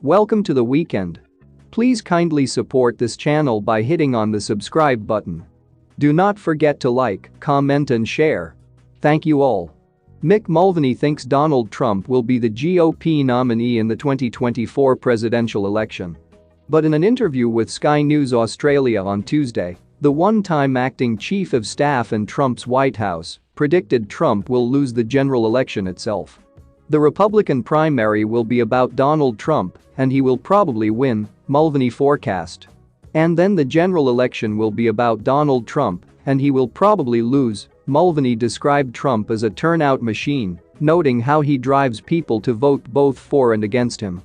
Welcome to the weekend. Please kindly support this channel by hitting on the subscribe button. Do not forget to like, comment and share. Thank you all. Mick Mulvaney thinks Donald Trump will be the GOP nominee in the 2024 presidential election. But in an interview with Sky News Australia on Tuesday, the one-time acting chief of staff in Trump's White House predicted Trump will lose the general election itself. The Republican primary will be about Donald Trump, and he will probably win, Mulvaney forecast. And then the general election will be about Donald Trump, and he will probably lose. Mulvaney described Trump as a turnout machine, noting how he drives people to vote both for and against him.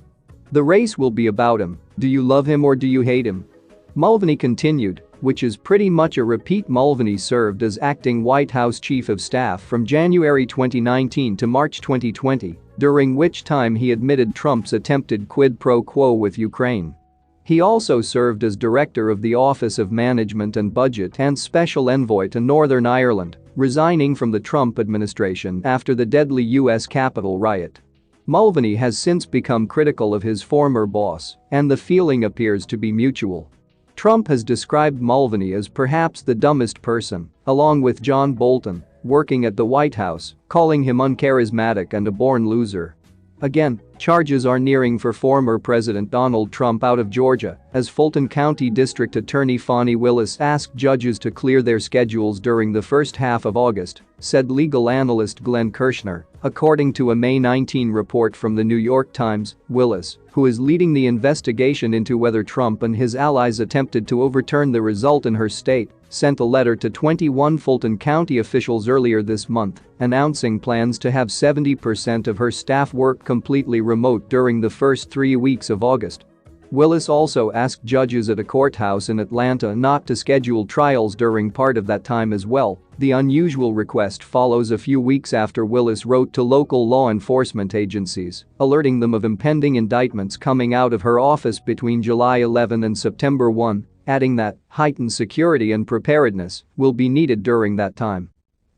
The race will be about him. Do you love him or do you hate him? Mulvaney continued, which is pretty much a repeat. Mulvaney served as acting White House chief of staff from January 2019 to March 2020, during which time he admitted Trump's attempted quid pro quo with Ukraine. He also served as director of the Office of Management and Budget and special envoy to Northern Ireland, resigning from the Trump administration after the deadly U.S. Capitol riot. Mulvaney has since become critical of his former boss, and the feeling appears to be mutual. Trump has described Mulvaney as perhaps the dumbest person, along with John Bolton, working at the White House, calling him uncharismatic and a born loser. Again, charges are nearing for former President Donald Trump out of Georgia as Fulton County District Attorney Fani Willis asked judges to clear their schedules during the first half of August, said legal analyst Glenn Kirshner. According to a May 19 report from the New York Times, Willis, who is leading the investigation into whether Trump and his allies attempted to overturn the result in her state, sent a letter to 21 Fulton County officials earlier this month, announcing plans to have 70% of her staff work completely remote during the first 3 weeks of August. Willis also asked judges at a courthouse in Atlanta not to schedule trials during part of that time as well. The unusual request follows a few weeks after Willis wrote to local law enforcement agencies, alerting them of impending indictments coming out of her office between July 11 and September 1, adding that heightened security and preparedness will be needed during that time.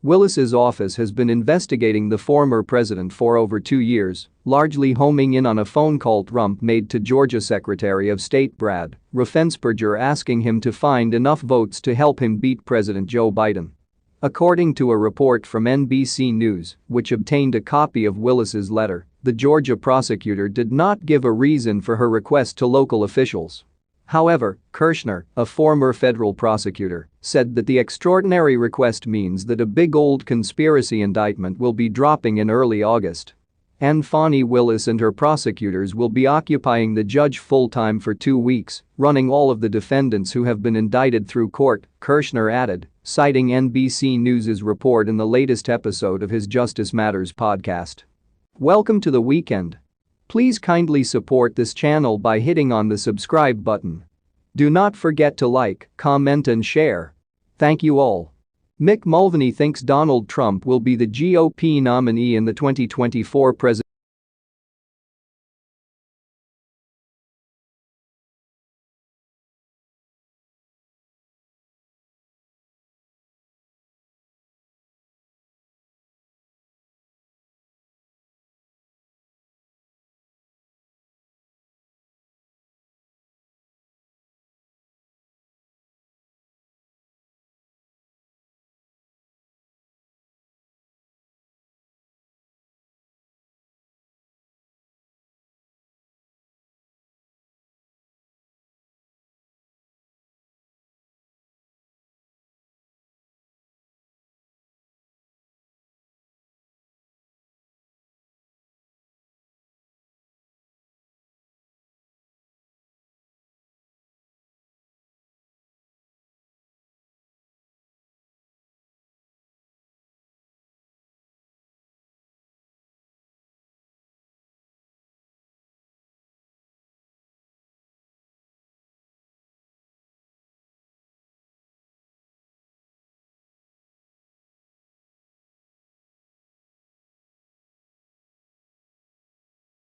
Willis's office has been investigating the former president for over 2 years, largely homing in on a phone call Trump made to Georgia Secretary of State Brad Raffensperger asking him to find enough votes to help him beat President Joe Biden. According to a report from NBC News, which obtained a copy of Willis's letter, the Georgia prosecutor did not give a reason for her request to local officials. However, Kirshner, a former federal prosecutor, said that the extraordinary request means that a big old conspiracy indictment will be dropping in early August. And Fani Willis and her prosecutors will be occupying the judge full-time for 2 weeks, running all of the defendants who have been indicted through court, Kirshner added, citing NBC News' report in the latest episode of his Justice Matters podcast. Welcome to the weekend. Please kindly support this channel by hitting on the subscribe button. Do not forget to like, comment and share. Thank you all. Mick Mulvaney thinks Donald Trump will be the GOP nominee in the 2024 presidential